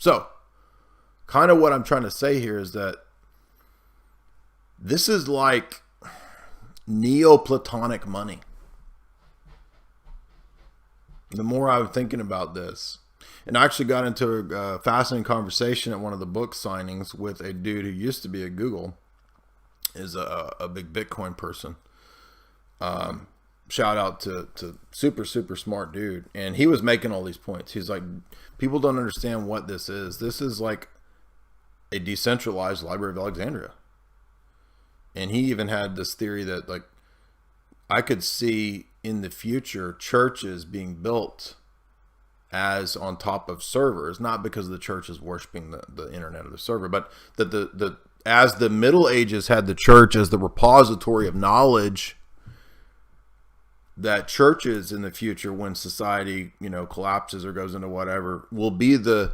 So, kind of what I'm trying to say here is that this is like Neoplatonic money. The more I was thinking about this, and I actually got into a fascinating conversation at one of the book signings with a dude who used to be at Google, is a big Bitcoin person. Shout out to super smart dude, and he was making all these points. He's like, people don't understand what this is. This is like a decentralized Library of Alexandria. And he even had this theory that, like, I could see in the future churches being built as on top of servers, not because the church is worshiping the internet or the server, but that as the Middle Ages had the church as the repository of knowledge, that churches in the future, when society, collapses or goes into whatever, will be the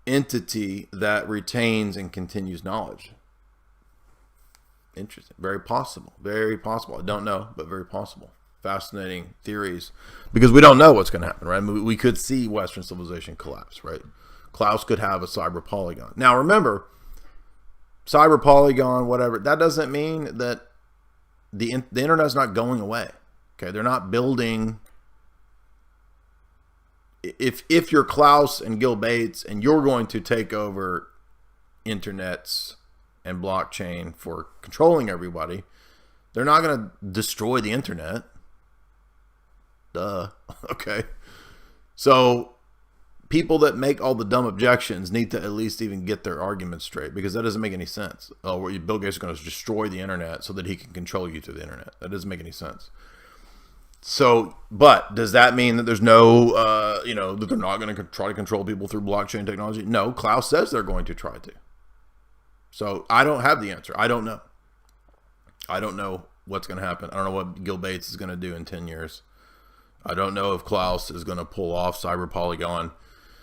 entity that retains and continues knowledge. Interesting. Very possible. Very possible. I don't know, but very possible. Fascinating theories, because we don't know what's going to happen, right? I mean, we could see Western civilization collapse, right? Klaus could have a cyber polygon. Now, remember, cyber polygon, whatever, that doesn't mean that the internet's not going away. Okay, they're not building. If you're Klaus and Gil Bates and you're going to take over internets and blockchain for controlling everybody, they're not going to destroy the internet. Duh. Okay. So people that make all the dumb objections need to at least even get their arguments straight, because that doesn't make any sense. Oh, Bill Gates is going to destroy the internet so that he can control you through the internet. That doesn't make any sense. So, but does that mean that there's no, that they're not going to try to control people through blockchain technology? No, Klaus says they're going to try to. So I don't have the answer. I don't know. I don't know what's going to happen. I don't know what Gil Bates is going to do in 10 years. I don't know if Klaus is going to pull off Cyber Polygon.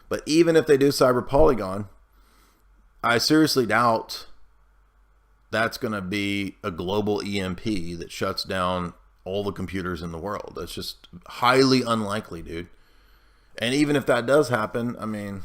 But even if they do Cyber Polygon, I seriously doubt that's going to be a global EMP that shuts down all the computers in the world. That's just highly unlikely, dude. And even if that does happen, I mean,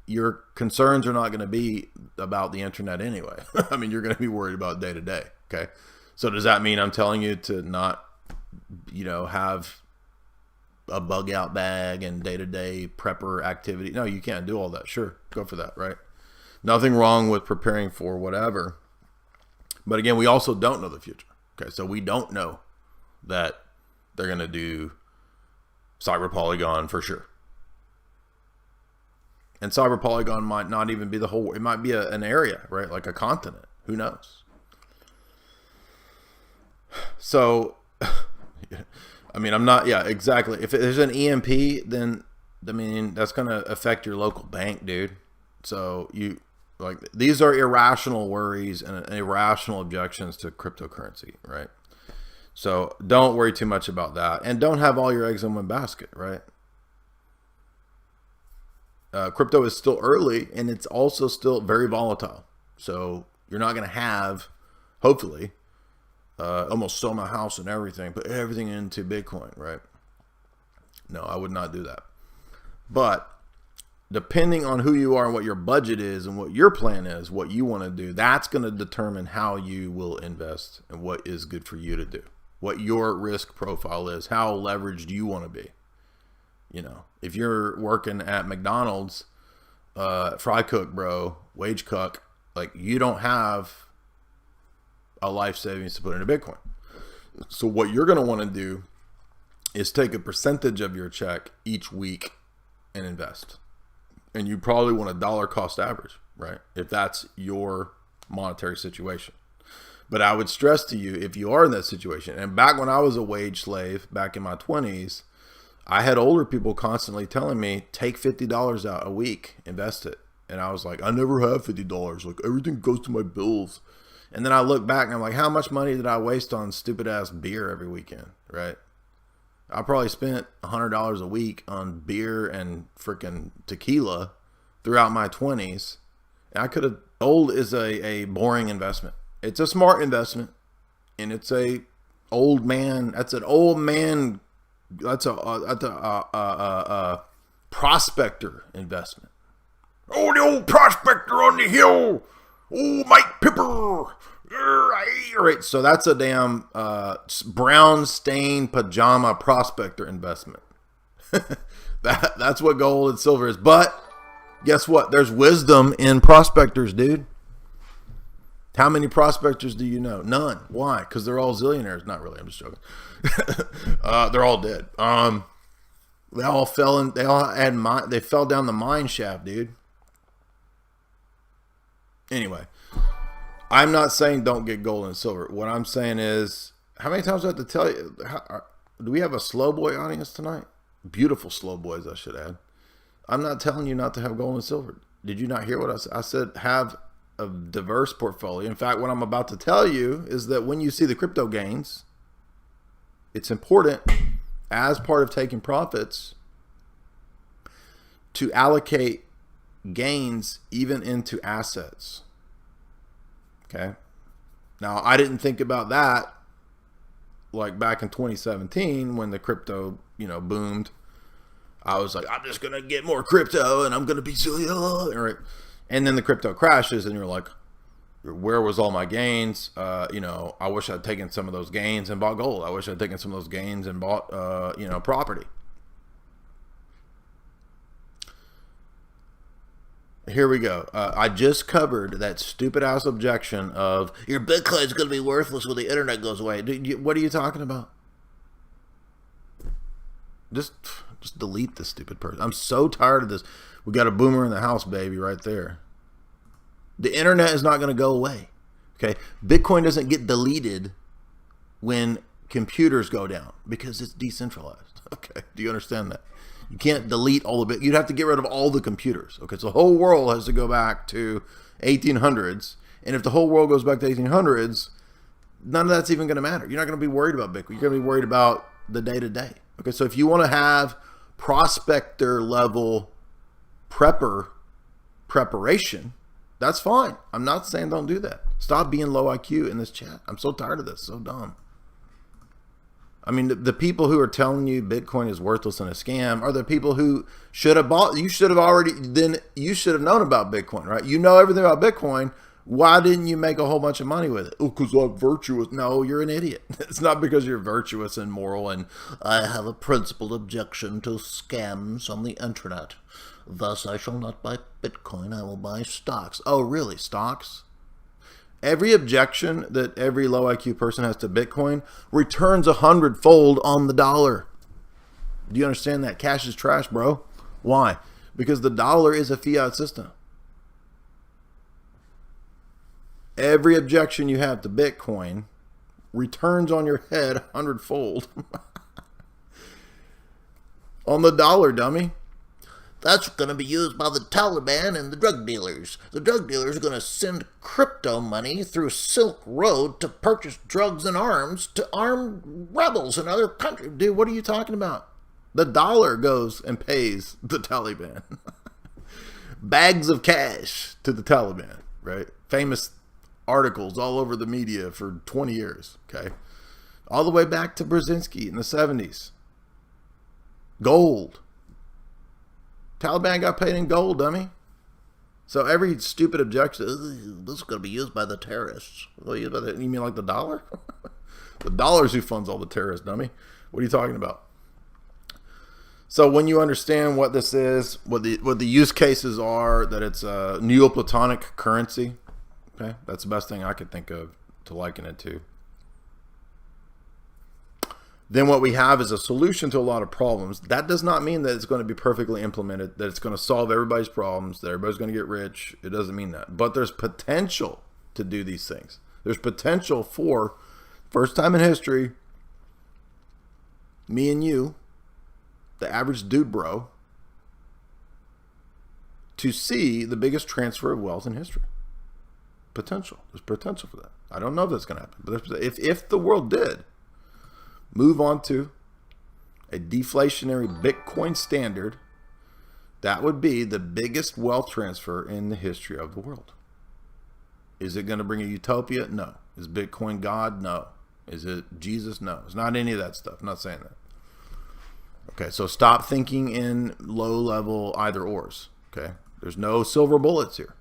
your concerns are not going to be about the internet anyway. I mean, you're going to be worried about day to day. Okay. So does that mean I'm telling you to not, have a bug out bag and day to day prepper activity? No, you can't do all that. Sure. Go for that. Right. Nothing wrong with preparing for whatever. But again, we also don't know the future. Okay. So we don't know that they're going to do Cyber Polygon for sure. And Cyber Polygon might not even be the whole, it might be an area, right? Like a continent. Who knows? So, I mean, exactly. If there's an EMP, then, I mean, that's going to affect your local bank, dude. So these are irrational worries and irrational objections to cryptocurrency, right? So don't worry too much about that. And don't have all your eggs in one basket, right? Crypto is still early, and it's also still very volatile. So you're not going to have, hopefully, almost sell my house and everything, put everything into Bitcoin, right? No, I would not do that. But depending on who you are and what your budget is and what your plan is, what you want to do, that's going to determine how you will invest and what is good for you to do, what your risk profile is, how leveraged you want to be. If you're working at McDonald's, fry cook, bro, wage cook, like, you don't have a life savings to put into Bitcoin. So what you're going to want to do is take a percentage of your check each week and invest. And you probably want a dollar cost average, right? If that's your monetary situation. But I would stress to you, if you are in that situation, and back when I was a wage slave back in my 20s, I had older people constantly telling me, take $50 out a week, invest it. And I was like, I never have $50. Like, everything goes to my bills. And then I look back and I'm like, how much money did I waste on stupid ass beer every weekend, right? I probably spent $100 a week on beer and freaking tequila throughout my 20s. And I could have, gold is a boring investment. It's a smart investment. And it's an old man prospector investment. Oh, the old prospector on the hill. Oh, Mike Pipper. All right, so that's a damn brown stained pajama prospector investment. That's what gold and silver is. But guess what? There's wisdom in prospectors, dude. How many prospectors do you know? None. Why? Because they're all zillionaires. Not really. I'm just joking. They're all dead. They all fell in. They fell down the mine shaft, dude. Anyway, I'm not saying don't get gold and silver. What I'm saying is, how many times do I have to tell you? Do we have a slow boy audience tonight? Beautiful slow boys, I should add. I'm not telling you not to have gold and silver. Did you not hear what I said? I said have a diverse portfolio. In fact, what I'm about to tell you is that when you see the crypto gains, it's important as part of taking profits to allocate gains even into assets. Okay. Now, I didn't think about that like back in 2017 when the crypto, boomed. I was like, I'm just going to get more crypto and I'm going to be silly. Right? And then the crypto crashes and you're like, where was all my gains? I wish I'd taken some of those gains and bought gold. I wish I'd taken some of those gains and bought, property. Here we go. I just covered that stupid ass objection of your Bitcoin is going to be worthless when the internet goes away. What are you talking about? Just delete this stupid person. I'm so tired of this. We got a boomer in the house, baby, right there. The internet is not going to go away. Okay. Bitcoin doesn't get deleted when computers go down because it's decentralized. Okay. Do you understand that? You can't delete all of it. You'd have to get rid of all the computers. Okay, so the whole world has to go back to 1800s. And if the whole world goes back to 1800s, none of that's even going to matter. You're not going to be worried about Bitcoin. You're going to be worried about the day-to-day. Okay, so if you want to have prospector level preparation, that's fine. I'm not saying don't do that. Stop being low IQ in this chat. I'm so tired of this. So dumb. I mean, the people who are telling you Bitcoin is worthless and a scam are the people who should have bought. You should have known about Bitcoin, right? You know everything about Bitcoin. Why didn't you make a whole bunch of money with it? Oh, because I'm virtuous. No, you're an idiot. It's not because you're virtuous and moral and I have a principled objection to scams on the internet. Thus, I shall not buy Bitcoin. I will buy stocks. Oh, really? Stocks? Every objection that every low IQ person has to Bitcoin returns 100-fold on the dollar. Do you understand that? Cash is trash, bro. Why? Because the dollar is a fiat system. Every objection you have to Bitcoin returns on your head 100-fold. On the dollar, dummy. That's going to be used by the Taliban and the drug dealers. The drug dealers are going to send crypto money through Silk Road to purchase drugs and arms to arm rebels in other countries. Dude, what are you talking about? The dollar goes and pays the Taliban. Bags of cash to the Taliban, right? Famous articles all over the media for 20 years, okay? All the way back to Brzezinski in the 70s. Gold. Taliban got paid in gold, dummy. So every stupid objection, this is going to be used by the terrorists. You mean like the dollar? The dollar's who funds all the terrorists, dummy. What are you talking about? So when you understand what this is, what the use cases are, that it's a Neoplatonic currency, okay, that's the best thing I could think of to liken it to. Then what we have is a solution to a lot of problems. That does not mean that it's going to be perfectly implemented, that it's going to solve everybody's problems, that everybody's going to get rich. It doesn't mean that. But there's potential to do these things. There's potential for, first time in history, me and you, the average dude bro, to see the biggest transfer of wealth in history. Potential. There's potential for that. I don't know if that's going to happen. But if the world did move on to a deflationary Bitcoin standard, that would be the biggest wealth transfer in the history of the world. Is it going to bring a utopia? No. Is Bitcoin God? No. Is it Jesus? No. It's not any of that stuff. I'm not saying that. Okay, so stop thinking in low level either ors. Okay, there's no silver bullets here.